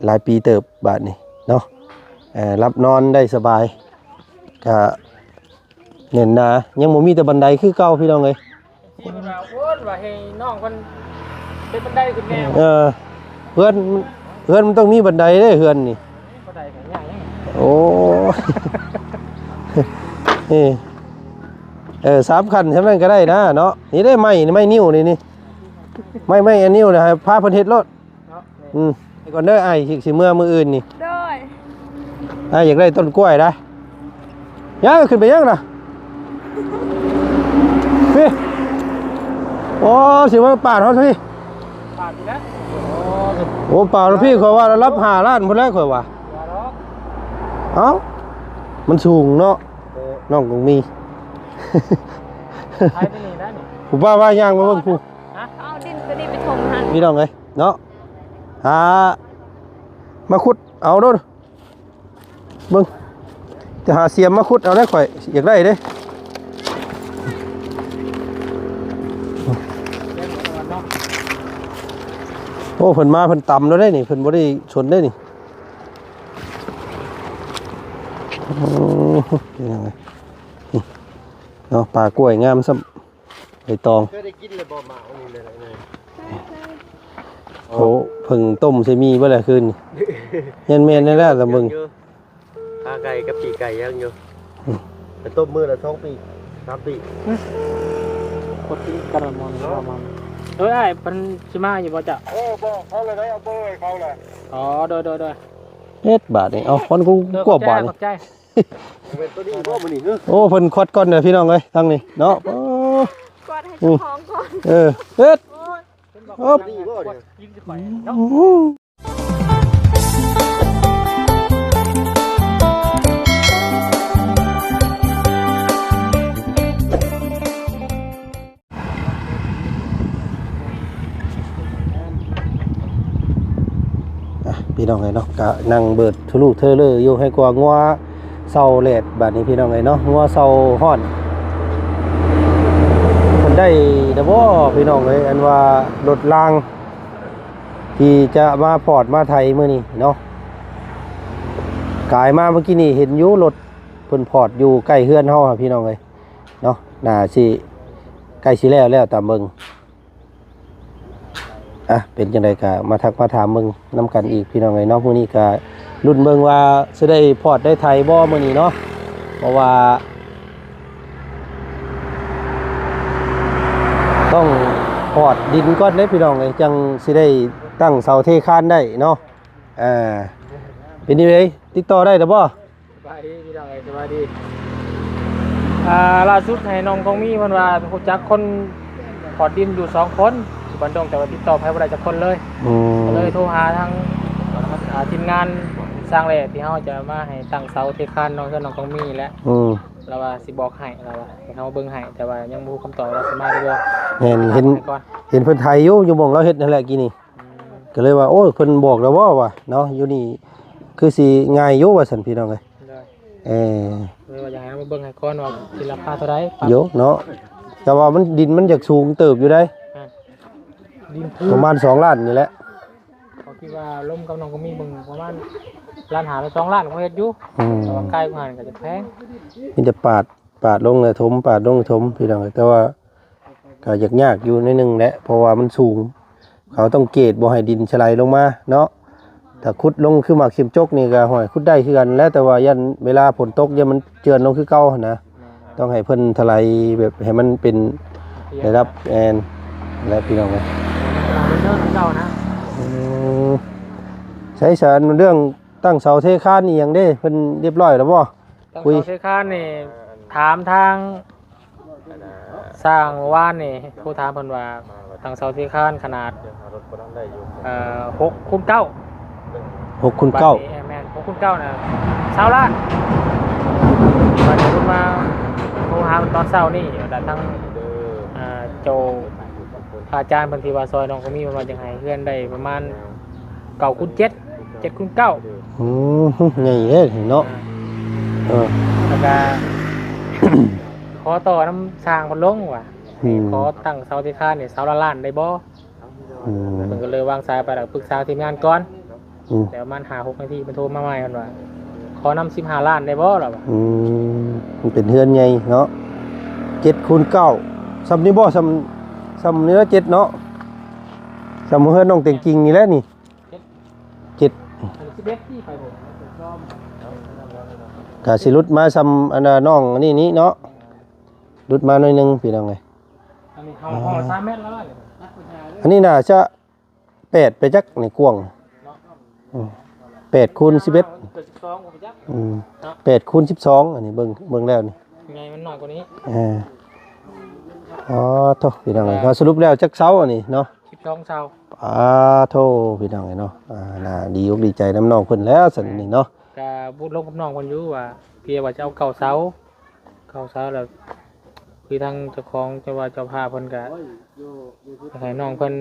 หลายปีเติบบาดนี่เนาะรับนอนได้สบายก็เน้นหนายังบ่มีแต่บันไดคือเก่าพี่น้องเอ้ยที่มันว่าโอ้ว่าให้น้องเพิ่นเป็นบันไดขึ้นแนวเพื่อนมันต้องมีบันไดเด้เฮือนนี่บันไดก็ใหญ่โอ้นี่3คันซั่นนั้นก็ได้นะเนาะนี่ได้ไม้นิ้วนี่ไม้อันนิ้วนะพาเพิ่นเฮ็ดรถเนาะก่อนเด้ออ้ายสิเมื่อมื้ออื่นนี่ได้อยากได้ต้นกล้วยได้ยังขึ้นไปยังน่ะพี่โอ้สิว่าป่าดเฮาพี่ปาดอีกแล้วโอ้ป่าดพี่เขาว่ารับ5 ล้านพุ่นแล้วข่อยว่าอย่าหรอก เอ้ามันสูงเนาะน้องคงมีใช้ไปนี่ได้นี่ผู้ว่าย่างมาเบิ่งผู้เอาดินตัวนี้ไปถมหันพี่น้องเอ้ยเนาะมาขุดเอาโดดเบิ่งจะหาเสียมมาขุดเอาได้ข่อยอยากได้เด้โอ้เพิ่นมาเพิ่นต่ำแล้วได้นี่เพิ่นบ่ได้ชนได้นี่ยังไงเนาะปลากล้วยงามซ้ำใบตองเคยได้กินเลยบ่มาเอานี่เลย โอ้เพิ่งต้มใส่มีเมื่อไรคืนยันเมนนี่แหละละมึงปลาไก่กับปีไก่ยังอยู่เป็นต้มมือละ2 ปี3 ปีกดกระมอนไอ้เป็นชิมาอยู่บ่จ้ะบอกเขาเลยได้เอาเบอร์ให้เขาเลยอ๋อโดยเฮ็ดบาทนี่เอาคนกูกลัวบาทนี่เป็นตัวนี้บ่มื้อนี้โอ้เพิ่นควัดก่อนเด้อพี่น้องเอ้ยทางนี้เนาะกอดให้เจ้าของก่อนเฮ็ดอ๊บนี่บ่ยิงสิข่อยเนาะพี่น้องเอ้ยเนาะก็นั่งเบิดทุลุเธอเลยอยู่ให้กว่างัวเซาแลดบาดนี้พี่น้องเอ้ยเนาะงัวเซาฮ้อนเพิ่นได้ดบ่พี่น้องเอ้ยอันว่ารถรางที่จะมาพอร์ตมาไทยมื้อนี้เนาะกายมาเมื่อกี้นี่เห็นอยู่รถเพิ่นพอร์ตอยู่ใกล้เฮือนเฮาพี่น้องเอ้ยเนาะน่าสิใกล้สิแล้วตามเบิ่งเป็นจังไดก็มาทักมาถามมึงนำกันอีกพี่น้องเอ้ยเนาะมื้อนี้ก็รุ่นเบิ่งว่าสิได้พอร์ตได้ไทยบ่มื้อนี้เนาะเพราะว่าต้องพอร์ตดินก่อนเด้พี่น้องเอ้ยจังสิได้ตั้งเสาเทคานได้เนาะเป็นจังไดติดต่อได้บ่สบายดีพี่น้องเอ้ยสบายดีล่าสุดให้น้องของมีเพิ่นว่ารู้จักคนขอดินอยู่2 คนบันดงแต่ว่าติดต่อให้บ่ได้จักคนเลยก็เลยโทรหาทางทีมงานสร้างแหล่ที่เฮาจะมาให้ตั้งเสาเทคานน้องเพิ่นน้องต้องมีแล้วแล้วว่าสิบอกให้แล้วว่าให้เฮาเบิ่งให้แต่ว่ายังบ่รู้คำตอบว่าสิมาได้บ่เห็นเพิ่นไทยอยู่หม่องเราเฮ็ดนั่นแหละกี่นี่ก็เลยว่าโอ้เพิ่นบอกแล้วว่าเนาะอยู่นี่คือสิง่ายอยู่ว่าซั่นพี่น้องเอ้ยเลยว่าอยากให้มาเบิ่งให้ก่อนว่าสิราคาเท่าใดโยเนาะแต่ว่ามันดินมันอยากสูงเติบอยู่ได้ประมาณ2 ล้านนี่แหละเขาคิดว่าล่มกับน้องก็มีมึงประมาณล้านหาแล้ว2 ล้านก็เฮ็ดอยู่แต่ว่าใกล้กว่าก็จะแพงมีแต่ปาดลงเลยถมปาดลงถมพี่น้องแต่ว่าก็ยากอยู่นิดนึงแหละเพราะว่ามันสูงเขาต้องเกตบ่ให้ดินฉลายลงมาเนาะถ้าขุดลงคือหมากเข็มจกนี่ก็ห้อยขุดได้คือกันแล้วแต่ว่ายันเวลาฝนตกยันมันเจือนลงคือเก่านะต้องให้เพิ่นถลายแบบให้มันเป็นได้รับและพี่น้องเก่านะใช้สารเรื่องตั้งเสาเทคานนี่อย่างเด้เพิ่นเรียบร้อยแล้วบ่ตั้งเสาเทคานนี่ถามทางสร้างว่านนี่ผู้ถามเพิ่นว่าตั้งเสาเทคานขนาด6x9 6x9แม่น6x9น่ะ20 ล้านบัดนี้เพิ่นมาโทรหาตอนเช้านี่แต่ทั้งโจอาจารย์เพิ่นที่ว่าซอยน้องก็มีประมาณจังไห้เฮือนได้ประมาณ9x7 7x9ใหญ่เด้เนาะแล้วก็ขอต่อน้ำสร้างเพิ่นลงว่ะขอตั้งเสาที่คานนี่เสาละล้านได้บ่เพิ่นก็เลยวางสายไปแล้วปรึกษาทีมงานก่อน แต่ประมาณ5-6 นาทีมันโทรมาใหม่กันว่าขอนำ15 ล้านได้บ่ล่ะวะ มันเป็นเฮือนใหญ่เนาะ7 คูณ 9ซ้ำนี้บ่ซ้ำนี้ละ7เนาะซ้ำเฮือนน้องเต็งจริงนี่แหละนี่7 อันนี้11ที่ไปผมชอบ ก็สิรุดมาซ้ำอันน่ะน้องอันนี้เนาะรุดมาหน่อยนึงพี่น้องเอ้ย อันนี้ห้องละ3 เมตรแล้วเนี่ย อันนี้น่าจะ8ไปจักในกว้าง8 คูณ 11 เกิด12ผมจัก 8 คูณ 12อันนี้เบิ่งแล้วนี่ ไงมันน้อยกว่านี้ อ๋อโทษพี่น้องเอ้ยก็สรุปแล้วจักเซาอันนี้เนาะ 12 เช้า โทษพี่น้องเอ้ยเนาะน่าดีอกดีใจน้ำน้องเพิ่นแล้วซั่นนี่เนาะ ก็พูดลงกับน้องคนอยู่ว่าเพียว่าจะเอาเก่าเสาแล้วคือทางเจ้าของเจ้าว่าเจ้าภาพเพิ่นก็ให้น้องเพิ่น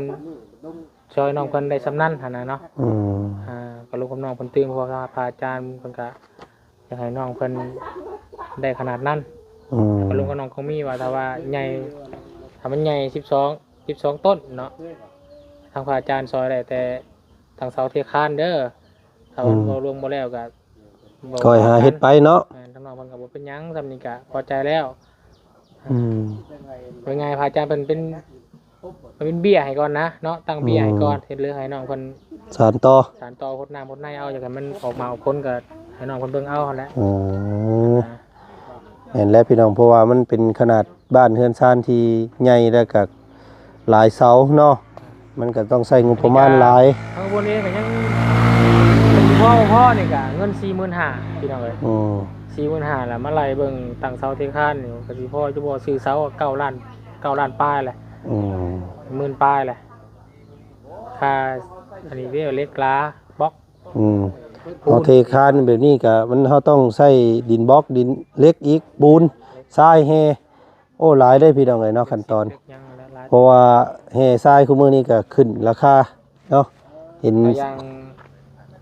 ช่วยน้องเพิ่นได้สำนั้นหั่นน่ะเนาะก็ลงกับน้องเพิ่นตื่นเพราะว่าพระอาจารย์เพิ่นก็อยากให้น้องเพิ่นได้ขนาดนั้นก็ลงกับน้องคงมีว่าถ้าว่าใหญ่ถ้ามันใหญ่12ต้นเนาะทางพระอาจารย์ซอยได้แต่ทางเสาเทคานเด้อถ้ามันบ่รวมบ่แล้วก็ คอยหาเฮ็ดไปเนาะ ทางน้องเพิ่นก็บ่เป็นหยังซำนี้ก็พอใจแล้วเป็นไงพระอาจารย์เป็นเบี้ยให้ก่อนนะเนาะตั้งเบี้ยให้ก่อนเฮ็ดเรื่องให้น้องเพิ่น สานต่อ สารต่อพดน้ำพดในเอาอย่างนั้นมันออกมาเอาพ้นก็ให้น้องเพิ่นเบิ่งเอาหั่นแหละ เห็นแล้วพี่น้องเพราะว่ามันเป็นขนาดบ้านเฮือนซานที่ใหญ่แล้วก็หลายเสาเนาะมันก็ต้องใช้งบประมาณหลาย ข้างบนนี้ก็ยังเป็นพ่อนี่ก็เงิน 45,000 พี่น้องเอ้ย 45,000แล้วมาไล่เบิ่งตั้งเสาเทคานนี่ก็สิพ่อจะบ่ซื้อเสา9 ล้านปลายแหละ10,000ปลายแหละค่าอันนี้เรียกเล็กลาบล็อก เอาเทคานแบบนี้ก็มันเฮาต้องใช้ดินบล็อกดินเล็กอีกปูนทรายแฮโอ้หลายได้พี่น้องเอ้ยเนาะขั้นตอนเพราะว่าแฮทรายคุมื้อนี้ก็ขึ้นราคาเนาะเห็น ยัง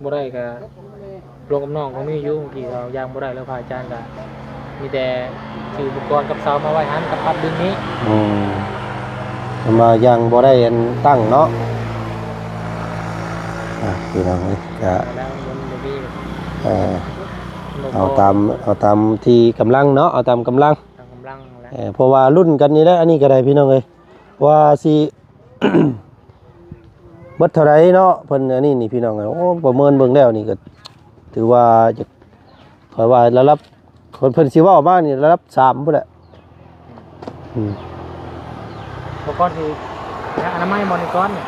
บ่ได้ก็รวมกับน้องของมีอยู่เมื่อกี้เรายังบ่ได้แล้วพระอาจารย์ก็มีแต่ซื้ออุปกรณ์กับเสามาไว้หันกับปัดดึงนี้ มายังบ่ได้อันตั้งเนาะพี่น้องเอ้ยก็ แล้วมันบ่มี เอาตามที่กำลังเนาะเอาตามกำลัง ทางกำลังแล้ว เพราะว่ารุ่นกันนี่แหละอันนี้ก็ได้พี่น้องเอ้ยว่าสิ เบิดเท่าไรเนาะเพิ่นอันนี้นี่พี่น้องเอ้ยโอ้ประเมินเบิ่งแล้วนี่ก็ถือว่าจะขอยว่าระดับคนเพิ่นสิเว้ามานี่ระดับ3พุ่นแหละ อุปกรณ์ที่อนามัยมอนิกรเนี่ย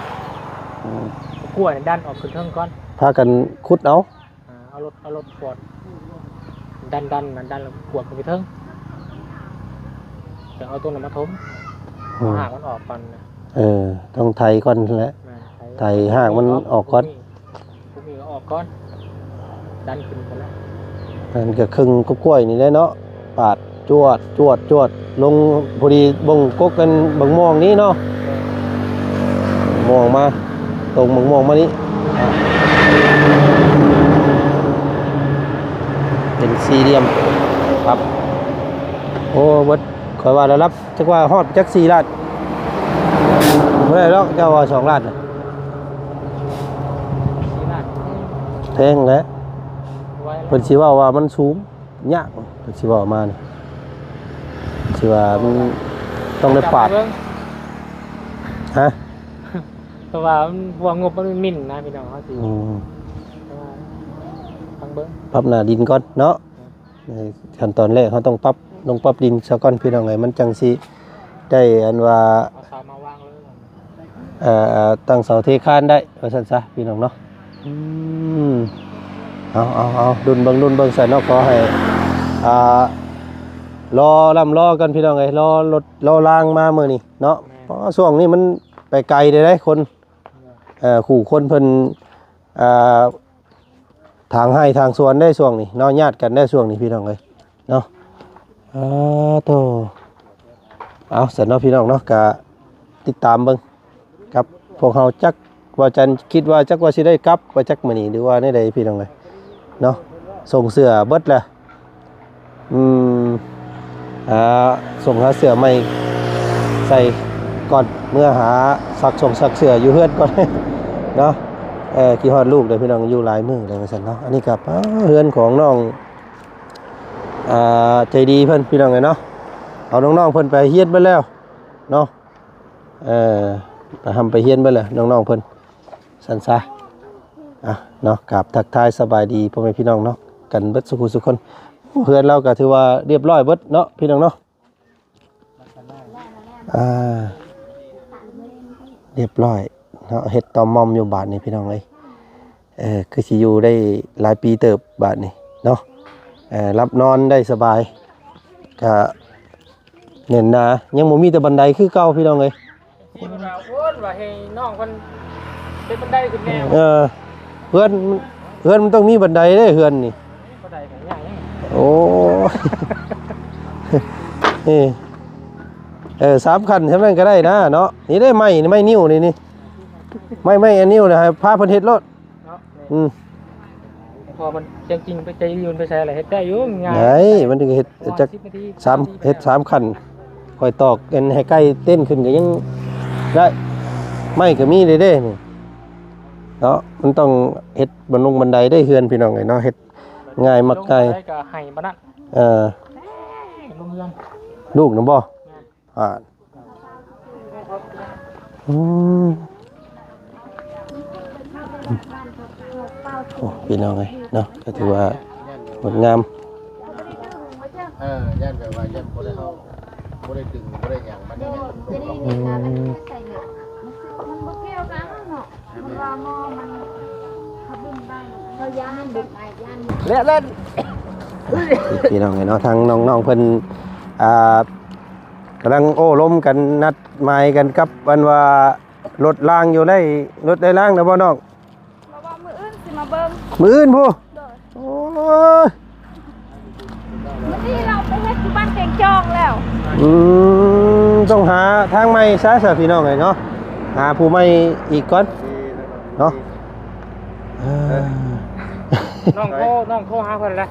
กล้วยดันออกขึ้นเทิงก่อน พากันขุดเอา เอารถปวดดันแล้วกวดไปเทิงจะเอาตัวนั้นมาทมหากมันออกก่อนนะ ต้องไถก่อนแหละไถหากมันออกก่อน พวกนี้ก็ออกก่อนดันขึ้นกันแล้ว มันก็ครึ่งกล้วยนี่แหละเนาะปาดจวดลงพอดีบ่งกกกันบางม่วงนี้เนาะม่วงมาตรงบางม่วงมานี้เป็นสี่เหลี่ยมครับโอ้เบิดขอยว่าแล้วรับจักว่าฮอดจัก4 ล้านบ่ได้หรอกเจ้าว่า2 ล้านน่ะ ชี้หน้า แพงแหล้ว ไว้ เพิ่นสิเว้าว่ามันสูงยากเพิ่นสิเว้ามานี่สิว่ามันต้องได้ปาดฮะ เพราะว่าพวกงบมันมิ่นนะพี่น้องเขาสิฟังเบิ้ง ปรับหน้าดินก่อนเนาะในขั้นตอนแรกเขาต้องปรับดินซะก่อนพี่น้องไงมันจังสิได้อันว่า เอาเสามาวางเลย ตั้งเสาเทคานได้ว่าซั่นซะพี่น้องเนาะเอาดุนเบิ่งใส่เนาะขอให้รอรอกันพี่น้องไงรอรถรอรางมามื้อนี้เนาะเพราะช่วงนี้มันไปไกลได้คนขู่คนเพิ่นทางให้ทางสวนได้ช่วงนี้เนาะญาติกันได้ช่วงนี้พี่น้องเลยเนาะโตเอาเสร็จเนาะพี่น้องเนาะก็ติดตามเบิ่งกับพวกเฮาจักว่าจันคิดว่าจักว่าสิได้กลับว่าจักมื้อนี้หรือว่าในใดพี่น้องเลยเนาะส่งเสื้อเบิดแล้วส่งหาเสื้อใหม่ใส่ก่อนเมื่อหาซักเสื้ออยู่เฮือนก่อนเนาะ กี่ฮอดลูกเลยพี่น้องอยู่หลายมื้อเลยว่าซั่นเนาะอันนี้กับเฮือนของน้องใจดีเพิ่นพี่น้องเนาะเอาน้องๆเพิ่นไปเฮียนเบิดแล้วเนาะทำไปเฮียนเบิดแล้วน้องๆเพิ่นซั่นซะเนาะกับทักทายสบายดีพ่อแม่พี่น้องเนาะกันเบิดสุขสุขคนเฮือนเราก็ถือว่าเรียบร้อยเบิดเนาะพี่น้องเนาะเรียบร้อยเนาะเฮ็ดตอมมอมอยู่บาทนี่พี่น้องเอ้ยคือสิอยู่ได้หลายปีเติบบาทนี่เนาะรับนอนได้สบายก็เน้นนะยังบ่มีแต่บันไดคือเก่าพี่น้องเอ้ยที่มันว่าโอ้ยว่าให้น้องมันเป็นบันไดขึ้นแนวเฮือนมันต้องมีบันไดเด้เฮือนนี่บันไดกันอย่างนี้โอ้นี่3คันเท่านั้นก็ได้นะเนาะนี่ได้ไม้นี่ไม้นิ้วนี่ไม่อันนิ้วนะให้พาเพิ่นเฮ็ดรถเนาะพอมันจริงไปใจยืนไปใช้อะไรเฮ็ดได้อยู่ง่ายไหนมันถึงเฮ็ดจัก3คันค่อยตอกกันให้ใกล้เต้นขึ้นก็ยังได้ไม้ก็มีเด้นี่เนาะมันต้องเฮ็ดบันไดได้เฮือนพี่น้องไงเนาะเฮ็ดง่ายมักง่ายก็ให้บ่นั่นลงเฮือนลูกนำบ่โอ้พี่น้องไงเนาะก็ถือว่างดงามย่านแบบว่าย่านบ่ได้เฮาบ่ได้ดึงบ่ได้หยังมันมันบ่เกี่ยวกันเนาะมันว่ามอมันขับบินได้เขาย่านดึกไปย่านเล่นพี่น้องไงเนาะทางน้องๆเพิ่นกำลังโอ้ล้มกันนัดหมายกันกับวันว่ารถล่างอยู่ได้รถได้ล่างนะบ่น้องมาว่ามืออื่นสิมาเบิ่งมืออื่นผู้โอ้ยมื้อนี้เราไปเฮ็ดที่บ้านเก่งจองแล้วต้องหาทางใหม่ซะซะพี่น้องไงเนาะหาผู้ใหม่อีกก่อนเนาะน้องโทรหาเพิ่นแล้ว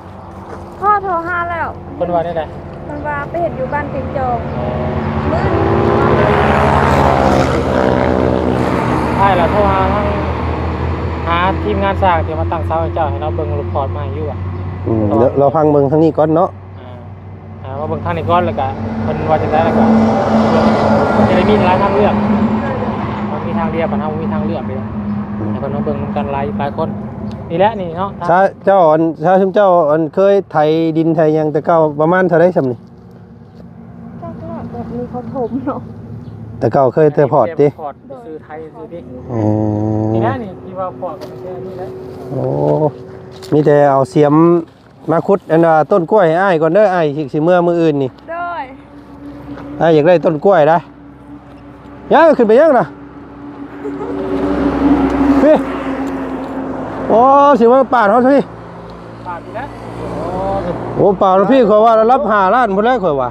พ่อโทรหาแล้วเพิ่นว่าได้ไดมันว่าไปเฮ็ดอยู่บ้านเก่งจองมื้อใช่แล้วโทรหาทีมงานสร้างที่มาตั้งเสาให้เจ้าให้เราเบิ่งรีพอร์ตมาอยู่เราฟังเบิ่งทางนี้ก่อนเนาะว่าเบิ่งทางนี้ก่อนแล้วก็เพิ่นว่าจังได๋แล้วก็จะได้มีหลายทางเลือกมันมีทางเดียวมันมีทางเลือกไปให้เพิ่นมาเบิ่งกันหลายคนนี่แหละนี่เนาะเจ้าชุมเจ้าเคยไถดินไถหยังแต่เก่าประมาณเท่าไดซำนี่แบบนี้เขาถมเนาะแต่เก่าเคยแต่พอร์ตติพอร์ตซื้อไทยซื้อดินี่นะนี่ที่ว่าพอร์ตมันแค่นี้แหละโอ้มีแต่เอาเสียมมาขุดอันน่ะต้นกล้วยให้อ้ายก่อนเด้ออ้ายสิเมื่อมื้ออื่นนี่ได้อ้ายอยากได้ต้นกล้วยได้ยังขึ้นไปยังน่ะพี่โอ้สิว่าปาดเฮาพี่ปาดอีกแล้วโอ้ปาดพี่ขอว่ารับ5ล้านพุ่นแล้วข่อยว่า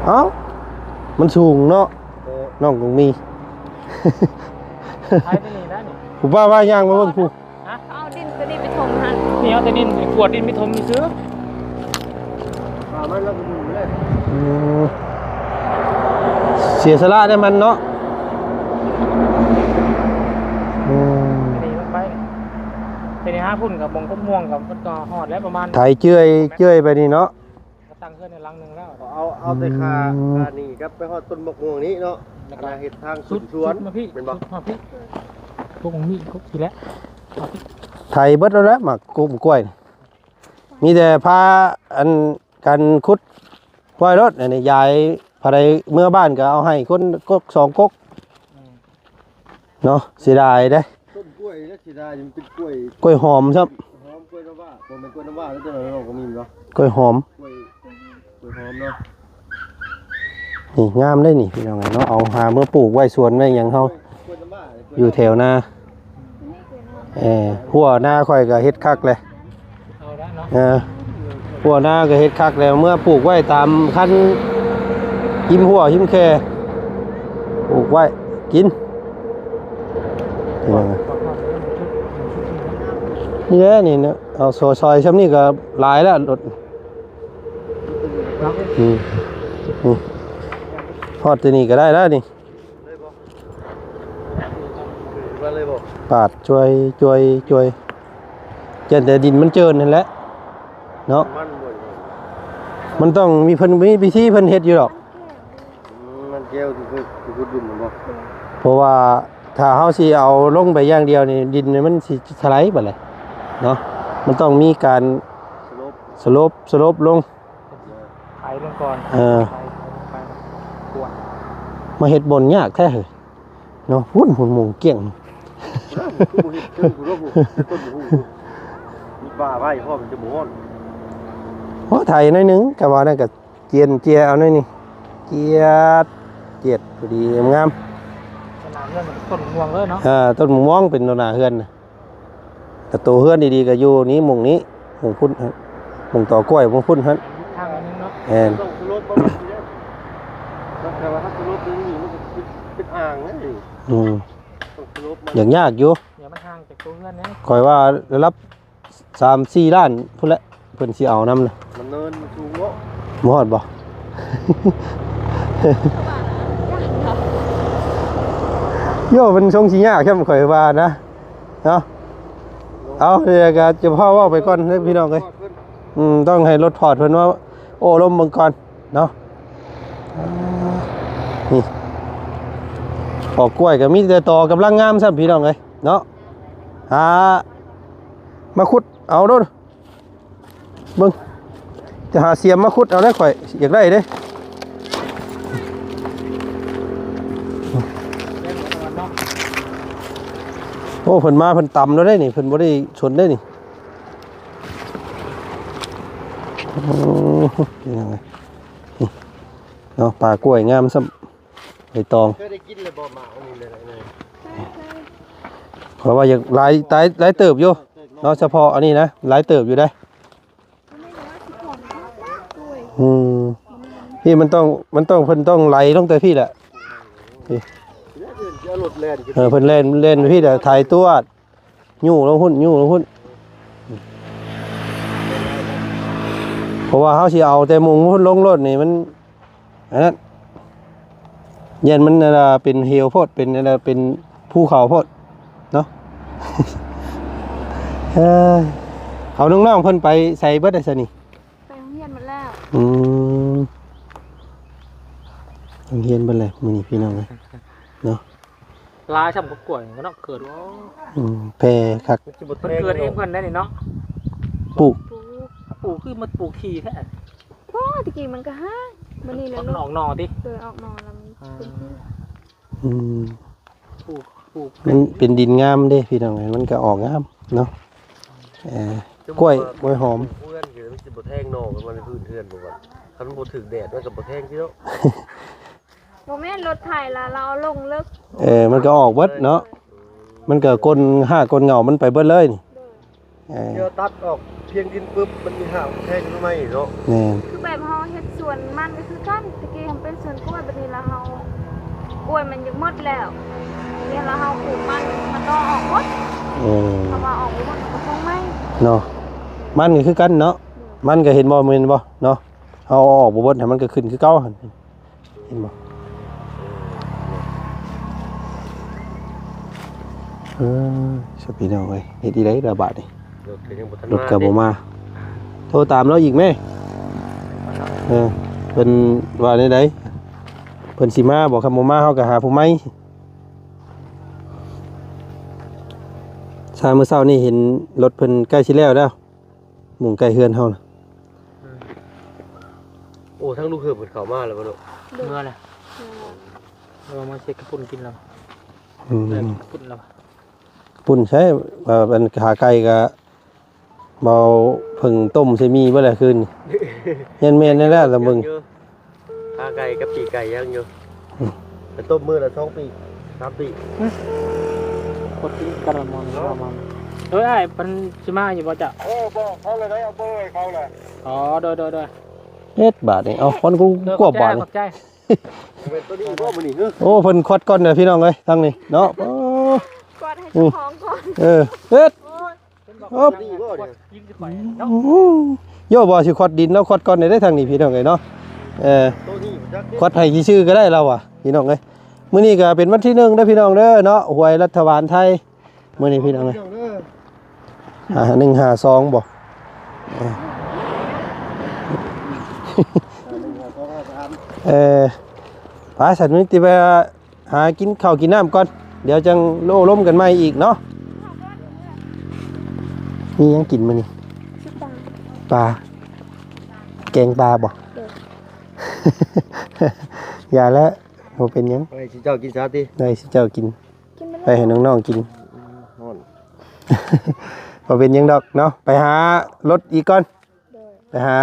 เอ้ามันสูงเนาะน้องคงมีใช้ตัวนี้นะนี่ผู้ป้าว่าย่างมาเบิ่งผู้เอาดินตัวนี้ไปถมหั่นนี่เอาแต่ดินขวดดินไปถมมีซื้อมันแล้วก็อยู่เลยเสียสละได้มันเนาะนี่มันไปทีนี้5พุ่นกับบงก็ม่วงกับมันก็ฮอดแล้วประมาณไถเจื่อยไปนี่เนาะตั้งขึ้นในหลังนึงแล้วเอาแต่คานี่ครับไปฮอดต้นมะม่วงนี้เนาะมาเฮ็ดทางสุดสวนเป็นบ่พี่พวกมีครบทีแล้วไถเบิดแล้วหมักกุ้มกล้วยมีแต่พาอันการขุดกล้วยรถนี่ยายพาได้เมื่อบ้านก็เอาให้คนกก2กกเนาะเสียดายเด้ต้นกล้วยแล้วเสียดายมันเป็นกล้วยหอมครับหอมกล้วยน้ำว้าบ่แม่นกล้วยน้ำว้าแล้วตัวนั้นก็มีเนาะกล้วยหอมกล้วยหอมเนาะนี่งามได้นี่พี่น้องเนาะเอาหาเมื่อปลูกไว้สวนไว้หยังเฮาอยู่แถวนาหัวหน้าค่อยก็เฮ็ดคักเลยหัวหน้าก็เฮ็ดคักแล้วเมื่อปลูกไว้ตามคันหิมหัวหิมแค่ปลูกไว้กินนี่แหละนี่เนาะเอาซอยๆซ้ำนี่ก็หลายแล้วรถทอดตัวนี้ก็ได้แล้วนี่เลยบ่ ปาดช่วยเจนแต่ดินมันเจินนั่นแหละเนาะ มันบ่อย มันต้องมีเพิ่นมีพิธีเพิ่นเฮ็ดอยู่ดอก มันแก้วที่คือดุ่มมันบ่ เพราะว่าถ้าเฮาสิเอาลงไปอย่างเดียวนี่ดินนี่มันสิสไลด์ไปเลยเนาะมันต้องมีการ สลบ สลบลง ไถลงก่อน เออ ไปกวน มาเฮ็ดบนยากแท้เหรอเนาะหุ่นหุ่นหมงเกี้ยง คือบ่เฮ็ดคือผู้รบต้นผู้มีบ้าไว้พ่อมันจะบ่ฮ้อน เพราะไทยหน้อยหนึงก็ว่านั่นก็เจียเอาหน่อยนี่เจียดพอดีงาม ขนาดเรื่องมันต้นม่วงเลยเนาะ ต้นมะม่วงเป็นต้นหน้าเฮือนน่ะแต่ตัวเฮือนดีๆก็อยู่นี้หม่องนี้หม่องพุ่นครับหม่องต่อกล้วยหม่องพุ่นครับ ทางอันนึงเนาะ แม่น ต้องสลบบ่มันสิได้แต่ว่าถ้าสลบนี่มันก็เป็นอ่างนั่นเอง อืม ต้องสลบมัน อย่างยากอยู่ เดี๋ยวมันห่างจากตัวเงื่อนนี้ คอยว่าระดับ3-4 ล้านพุ่นแหละเพิ่นสิเอานำน่ะ มันเนินมันสูงเนาะ บ่ฮอดบ่ โย่มันชงสิยากใช่มั้ยข่อยว่านะเนาะเอาเดี๋ยวก็จะพ่อเว้าไปก่อนเด้อพี่น้องเอ้ยต้องให้รถพอร์ตเพิ่นว่าโอ้ลมเบิ่งก่อนเนาะนี่ปอกกล้วยก็มีแต่ตอกำลังงามซ้ํพี่น้องเอ้ยเนาะหามาขุดเอาโดดเบิ่งจะหาเสียมมาขุดเอาได้ข่อยอยากได้เด้ โอ้เพิ่นมาเพิ่นต่ำแล้วได้นี่เพิ่นบ่ได้ชนได้นี่โอ้ยยังไงนี่เนาะปลากล้วยงามซ้ำใบตอง เคยได้กินเลยบ่หมาอันนี้เลยนะ เพราะว่าอยากหลายเติบอยู่เนาะเฉพาะอันนี้นะหลายเติบอยู่ได้พี่มันต้องเพิ่นต้องไหลลงแต่พี่แหละพี่ จะหลุดแล่น เพิ่นเล่นพี่แต่ถ่ายตัวยู่ลงหุ้นเพราะว่าเฮาสิเอาแต่มุงหุ้นลงรถนี่มันอันนั้นเย็นมันน่ะเป็นเฮลโพดเป็นอะไรเป็นภูเขาโพดเนาะ เขาน้องๆเพิ่นไปใส่เบิดได้ซะนี่ ไปโรงเรียนหมดแล้ว โรงเรียนเบิดเลยมื้อนี้พี่น้องเอ้ยเนาะ ลายช่ำกับกล้วยก็เนาะเกิดว่า แพร่คัก เพิ่นเกิดเองเพิ่นได้นี่เนาะ ปลูก ปลูก ปลูกคือมันปลูกทีแท้ โอ้ตะกี้มันก็ห้ามันนี่แหละ มัน ลู ออก กหน่อติ เกิดออกนอนแล้วมันเป็นที่ อืม ปลูก มันเป็นดินงามเด้พี่น้องเอ้ยมันก็ออกงามเนาะกล้วยหอม เพื่อนคือมันสิบ่แทงนอกมันพื้นเทือนบ่ว่าคันบ่ถึกแดดมันก็บ่แทงที่เนาะ โมเมนต์รถไถละเราเอาลงเลิก มันก็ออกเบิดเนาะมันก็ก้นกลเหงามันไปเบิดเลยนี่ เดี๋ยวตัดออกเพียงดินปึ๊บมันมีห่างแทงทำไมเนาะ แม่น คือแบบเฮาเฮ็ดสวนมันก็คือกันตะกี้ทำเป็นสวนกล้วยบัดนี้ละเฮากล้วยมันยังหมดแล้วเนี่ยละเฮาปลูกมันต้องออกหมดถ้าว่าออกบ่หมดมันก็คงไม่ เนาะมันก็คือกันเนาะมันก็เห็นบ่แม่นบ่เนาะเอาออกบ่เบิดให้มันก็ขึ้นคือเก่าหั่นเห็นบ่สปีน้องเอ้ยเฮ็ดอีไดระบาดนี่ รถกระบมาโทรตามเราอีกไหมเพิ่นว่าในใดเพิ่นสิมาบอกคำบ่มาเฮาก็หาผู้ใหม่ชามื้อเช้านี่เห็นรถเพิ่นใกล้สิแล้วหมุ่งใกล้เฮือนเฮาน่ะ โอ้ทั้งลูกเหือบเข้ามาแล้วบ่เนาะ เมื่อแหละเรามาเช็คกระปุ่นกินแล้ว อืม กระปุ่นแล้ว ปุ่นใช้ว่าเป็นขาไก่ก็เบาเพิ่งต้มใส่มีเบ่ล่ะคืนยันแม่นนั่นแหละละมึง ขาไก่กับปีกไก่ยังอยู่ไปต้มมื้อละ2ปี3ปี กดที่กระมอนไอ้ายเป็นชิมาอยู่บ่จ้ะ โอ้บ่เขาเลยได้เอาเบอร์ให้เขาแหละ อ๋อโดย เฮ็ดบาทนี่เอาคนกูกวบบาทนี่ ขอบใจ เป็นตัวนี้บ่มื้อนี้เด้อ โอ้เพิ่นควัดก่อนเด้อพี่น้องเอ้ยตั้งนี่เนาะโอ้ กอดให้เจ้าของก่อน เฮ็ด ตัวนี้บ่เนี่ย ยิงสิไปเนาะ โยบ่สิควัดดินแล้วควัดก่อนได้ทางนี้พี่น้องเอ้ยเนาะตัวนี้จัก ควัดให้กี่ชื่อก็ได้เราอ่ะพี่น้องเอ้ยมื้อนี้ก็เป็นวันที่1เด้อพี่น้องเด้อเนาะหวยรัฐบาลไทย มื้อนี้พี่น้องเอ้ย เด้อ 152บ่ไปสัตว์นี้ติไปหากินข้าวกินน้ำก่อนเดี๋ยวจังโล่ล้มกันใหม่อีกเนาะนี่ยังกินมื้อนี้ สิบบาท ปลาแกงปลาบ่ อย่าแล้วบ่เป็นหยัง ไปสิเจ้ากินซะติ ได้สิเจ้ากิน กินไป ไปให้น้องๆกิน ฮ้อน บ่เป็นหยังดอกเนาะไปหารถอีกก่อน โดย ไปหา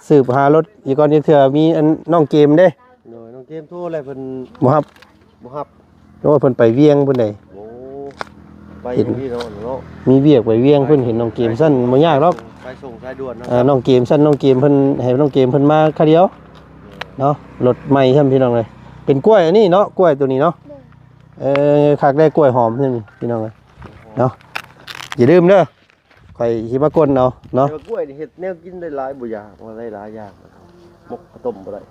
สืบหารถอีกก่อนเถื่อมีอันน้องเกมเด้ หน่อยน้องเกมโทรอะไรเพิ่น บ่ครับ บ่ฮับ เพราะว่าเพิ่นไปเวียงเพิ่นได้ โอ้ไปอย่างนี้เนาะ มีเวียกไปเวียงเพิ่นเห็นน้องเกมสั้นบ่ยากหรอก ไปส่งสายด่วนเนาะ น้องเกมสั้นน้องเกมเพิ่นให้น้องเกมเพิ่นมาค่าเดียวเนาะรถใหม่ครับพี่น้องเลยเป็นกล้วยอันนี้เนาะกล้วยตัวนี้เนาะ โดย คักได้กล้วยหอมนี่พี่น้องเลยเนาะอย่าลืมเด้อข่อยสิมากวนเอาเนาะ แต่ว่ากล้วยนี่เฮ็ดแนวกินได้หลายบ่อย่างว่าได้หลายอย่างหมกต้มบ่ได้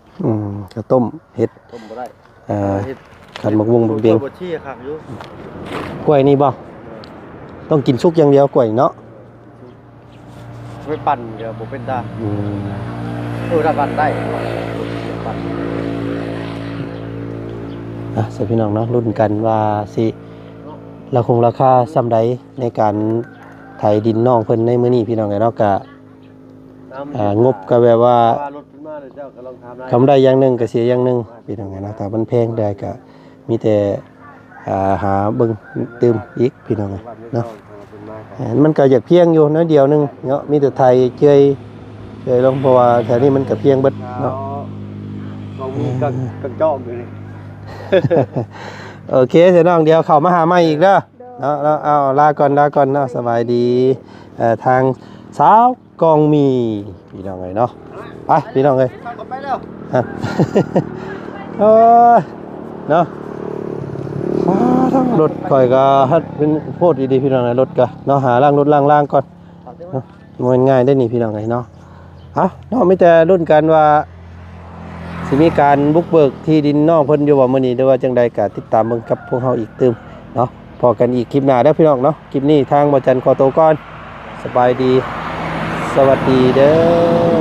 ข้าวต้มเห็ด ต้มบ่ได้ เฮ็ด ขันหมกวงบกเบียง บ่ชี้คักอยู่ กล้วยนี่บ่ต้องกินสุกอย่างเดียวกล้วยเนาะ ไปปั่นเดี๋ยวบ่เป็นตา อืม ถ้าปั่นได้ปั่น สิพี่น้องเนาะรุ่นกันว่าสิราคาส่ำใดในการไถดินน้องเพิ่นในมื้อนี้พี่น้องเนาะก็งบก็แบบว่า รถขึ้นมาเดี๋ยวเจ้าก็ลองทำได้ ทำได้อย่างหนึงก็เสียอย่างหนึงพี่น้องเนาะถ้ามันแพงได้ก็มีแต่หาเบิ่งเติมอีกพี่น้องเนาะมันก็อยากเพียงอยู่น้อยเดียวหนึงเนาะมีแต่ไทยเจยลงเพราะว่าแถวนี้มันก็เพียงเบิดเนาะ ก็มีกันจอมอยู่นี่ โอเคเสียน้องเดี๋ยวเข้ามาหาใหม่อีกเด้อเนาะแล้วเอาลาก่อนเนาะสบายดีทางสาวกองมีพี่น้องเนาะไปพี่น้องเอ้ย ก็ไปแล้ว ฮะ โอ้ยเนาะทั้งรถก่อยก็ฮัดเป็นโพดดีๆพี่น้องเอ้ยรถก็เนาะหาล่างรถล่างก่อนเนาะมันง่ายได้นี่พี่น้องเอ้ยเนาะเนาะมีแต่รุ่นกันว่าสิมีการบุกเบิกที่ดินน้องเพิ่นอยู่ว่ามื้อนี้หรือว่าจังใดก็ติดตามเบิ่งกับพวกเฮาอีกเติมเนาะพอกันอีกคลิปหน้าเด้อพี่น้องเนาะคลิปนี้ทางบ่จันขอตัวก่อนสบายดีสวัสดีเด้อ